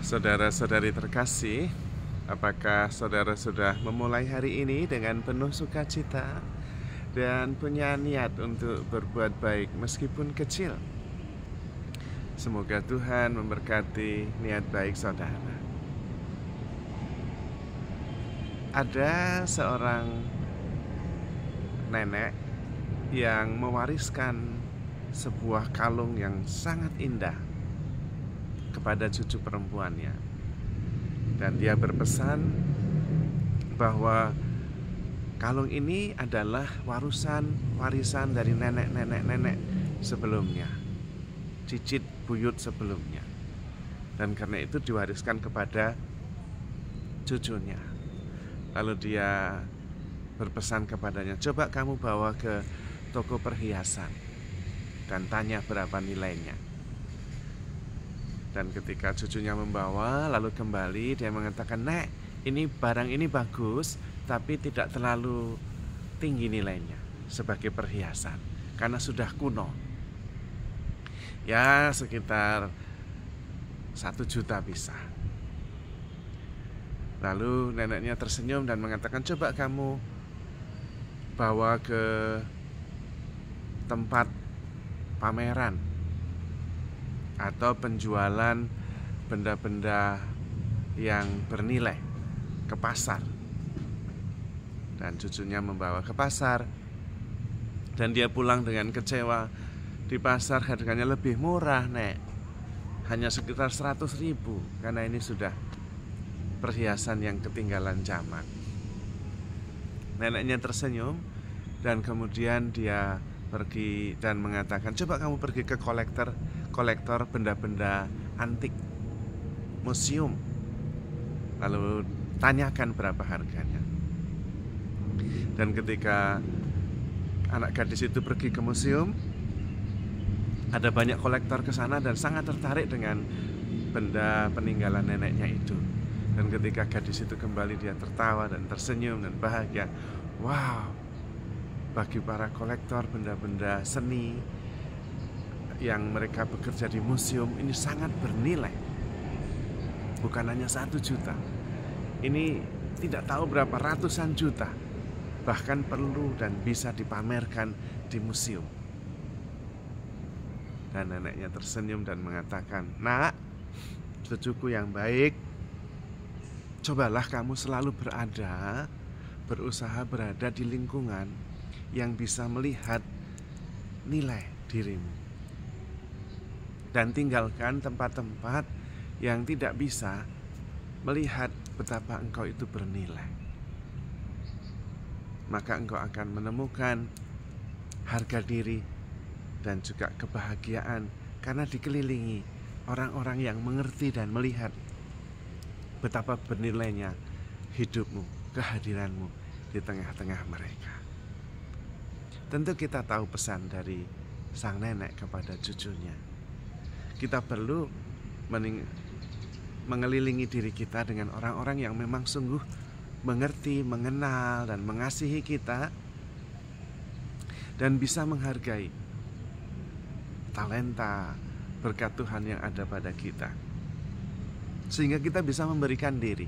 Saudara-saudari terkasih, apakah saudara sudah memulai hari ini dengan penuh sukacita dan punya niat untuk berbuat baik meskipun kecil? Semoga Tuhan memberkati niat baik saudara. Ada seorang nenek yang mewariskan sebuah kalung yang sangat indah kepada cucu perempuannya, dan dia berpesan bahwa kalung ini adalah warisan dari nenek sebelumnya, cicit buyut sebelumnya, dan karena itu diwariskan kepada cucunya. Lalu dia berpesan kepadanya, coba kamu bawa ke toko perhiasan dan tanya berapa nilainya. Dan ketika cucunya membawa lalu kembali, dia mengatakan, "Nek, ini barang ini bagus, tapi tidak terlalu tinggi nilainya sebagai perhiasan karena sudah kuno. Ya sekitar 1 juta bisa." Lalu neneknya tersenyum dan mengatakan, "Coba kamu bawa ke tempat pameran atau penjualan benda-benda yang bernilai ke pasar." Dan cucunya membawa ke pasar, dan dia pulang dengan kecewa. Di pasar harganya lebih murah, Nek, hanya sekitar 100.000, karena ini sudah perhiasan yang ketinggalan zaman. Neneknya tersenyum dan kemudian dia pergi dan mengatakan, "Coba kamu pergi ke kolektor benda-benda antik, museum, lalu tanyakan berapa harganya." Dan ketika anak gadis itu pergi ke museum, ada banyak kolektor ke sana dan sangat tertarik dengan benda peninggalan neneknya itu. Dan ketika gadis itu kembali, dia tertawa dan tersenyum dan bahagia. Wow, bagi para kolektor benda-benda seni yang mereka bekerja di museum, ini sangat bernilai. Bukan hanya 1 juta, ini tidak tahu berapa ratusan juta, bahkan perlu dan bisa dipamerkan di museum. Dan neneknya tersenyum dan mengatakan, "Nak, cucuku yang baik, cobalah kamu selalu berusaha berada di lingkungan yang bisa melihat nilai dirimu, dan tinggalkan tempat-tempat yang tidak bisa melihat betapa engkau itu bernilai. Maka engkau akan menemukan harga diri dan juga kebahagiaan karena dikelilingi orang-orang yang mengerti dan melihat betapa bernilainya hidupmu, kehadiranmu di tengah-tengah mereka." Tentu kita tahu pesan dari sang nenek kepada cucunya. Kita perlu mengelilingi diri kita dengan orang-orang yang memang sungguh mengerti, mengenal, dan mengasihi kita, dan bisa menghargai talenta berkat Tuhan yang ada pada kita, sehingga kita bisa memberikan diri.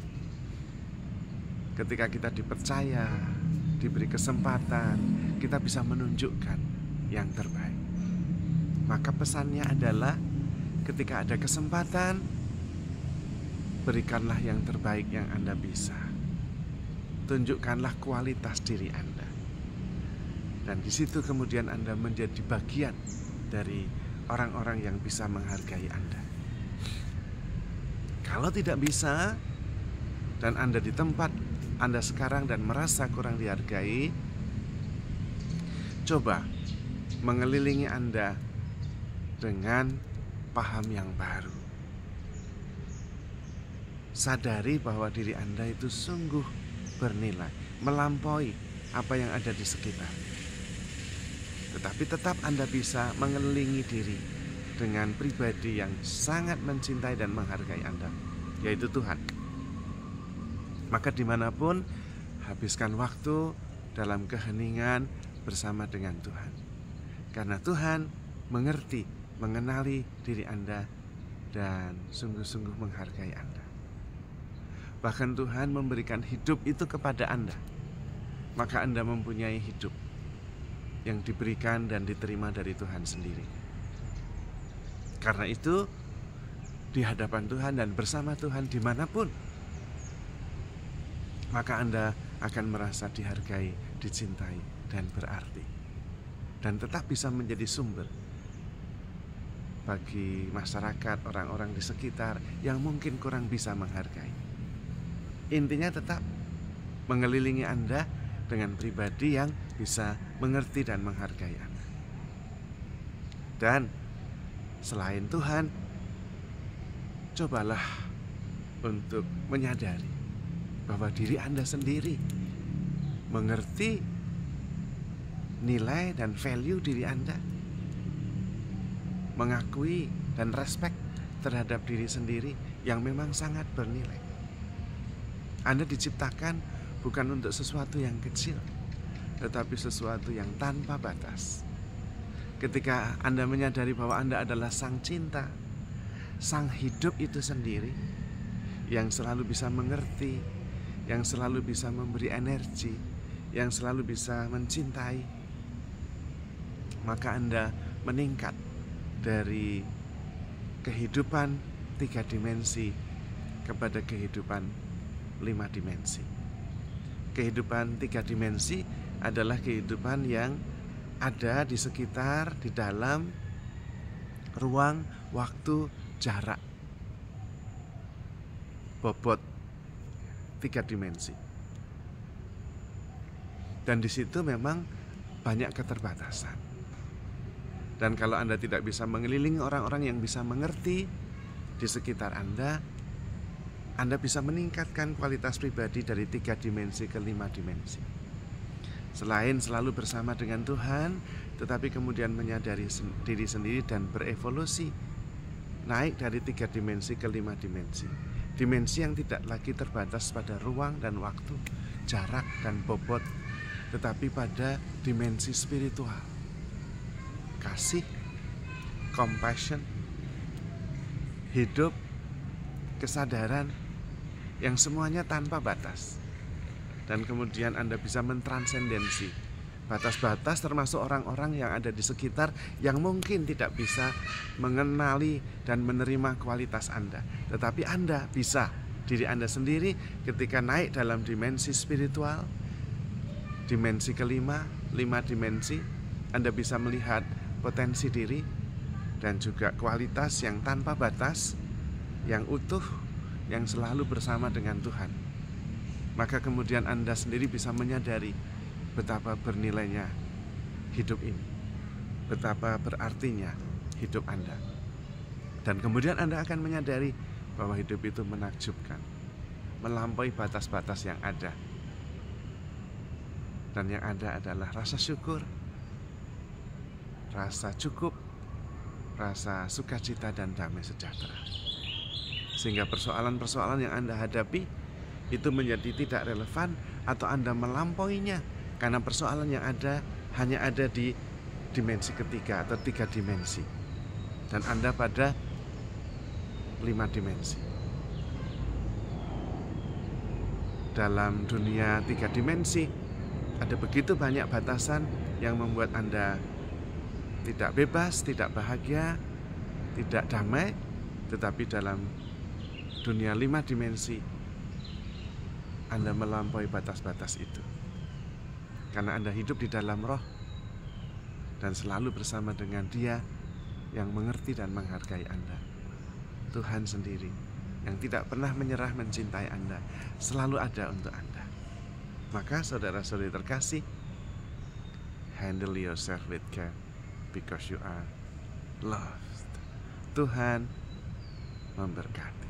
Ketika kita dipercaya, diberi kesempatan, kita bisa menunjukkan yang terbaik. Maka pesannya adalah, ketika ada kesempatan, berikanlah yang terbaik yang Anda bisa. Tunjukkanlah kualitas diri Anda. Dan di situ kemudian Anda menjadi bagian dari orang-orang yang bisa menghargai Anda. Kalau tidak bisa, dan Anda di tempat Anda sekarang dan merasa kurang dihargai, coba mengelilingi Anda dengan paham yang baru. Sadari bahwa diri Anda itu sungguh bernilai, melampaui apa yang ada di sekitar. Tetapi tetap Anda bisa mengelilingi diri dengan pribadi yang sangat mencintai dan menghargai Anda, yaitu Tuhan. Maka dimanapun, habiskan waktu dalam keheningan bersama dengan Tuhan. Karena Tuhan mengerti, mengenali diri Anda dan sungguh-sungguh menghargai Anda. Bahkan Tuhan memberikan hidup itu kepada Anda, maka Anda mempunyai hidup yang diberikan dan diterima dari Tuhan sendiri. Karena itu, di hadapan Tuhan dan bersama Tuhan dimanapun, maka Anda akan merasa dihargai, dicintai, dan berarti, dan tetap bisa menjadi sumber bagi masyarakat, orang-orang di sekitar yang mungkin kurang bisa menghargai. Intinya tetap mengelilingi Anda dengan pribadi yang bisa mengerti dan menghargai Anda. Dan selain Tuhan, cobalah untuk menyadari bahwa diri Anda sendiri mengerti nilai dan value diri Anda, mengakui dan respect terhadap diri sendiri yang memang sangat bernilai. Anda diciptakan bukan untuk sesuatu yang kecil, tetapi sesuatu yang tanpa batas. Ketika Anda menyadari bahwa Anda adalah sang cinta, sang hidup itu sendiri, yang selalu bisa mengerti, yang selalu bisa memberi energi, yang selalu bisa mencintai, maka Anda meningkat dari kehidupan 3 dimensi kepada kehidupan 5 dimensi. Kehidupan 3 dimensi adalah kehidupan yang ada di sekitar, di dalam ruang, waktu, jarak, bobot 3 dimensi. Dan di situ memang banyak keterbatasan. Dan kalau Anda tidak bisa mengelilingi orang-orang yang bisa mengerti di sekitar Anda bisa meningkatkan kualitas pribadi dari 3 dimensi ke 5 dimensi. Selain selalu bersama dengan Tuhan, tetapi kemudian menyadari diri sendiri dan berevolusi, naik dari 3 dimensi ke 5 dimensi. Dimensi yang tidak lagi terbatas pada ruang dan waktu, jarak dan bobot, tetapi pada dimensi spiritual. Kasih, compassion, hidup, kesadaran, yang semuanya tanpa batas. Dan kemudian Anda bisa mentransendensi batas-batas, termasuk orang-orang yang ada di sekitar yang mungkin tidak bisa mengenali dan menerima kualitas Anda. Tetapi Anda bisa, diri Anda sendiri ketika naik dalam dimensi spiritual, dimensi kelima, 5 dimensi, Anda bisa melihat potensi diri dan juga kualitas yang tanpa batas, yang utuh, yang selalu bersama dengan Tuhan. Maka kemudian Anda sendiri bisa menyadari betapa bernilainya hidup ini, betapa berartinya hidup Anda. Dan kemudian Anda akan menyadari bahwa hidup itu menakjubkan, melampaui batas-batas yang ada. Dan yang ada adalah rasa syukur, rasa cukup, rasa sukacita dan damai sejahtera. Sehingga persoalan-persoalan yang Anda hadapi itu menjadi tidak relevan atau Anda melampauinya, karena persoalan yang ada hanya ada di dimensi ketiga atau 3 dimensi, dan Anda pada 5 dimensi. Dalam dunia 3 dimensi ada begitu banyak batasan yang membuat Anda tidak bebas, tidak bahagia, tidak damai. Tetapi dalam dunia 5 dimensi Anda melampaui batas-batas itu, karena Anda hidup di dalam roh dan selalu bersama dengan Dia yang mengerti dan menghargai Anda, Tuhan sendiri yang tidak pernah menyerah mencintai Anda, selalu ada untuk Anda. Maka saudara-saudari terkasih, handle yourself with care because you are loved. Tuhan memberkati.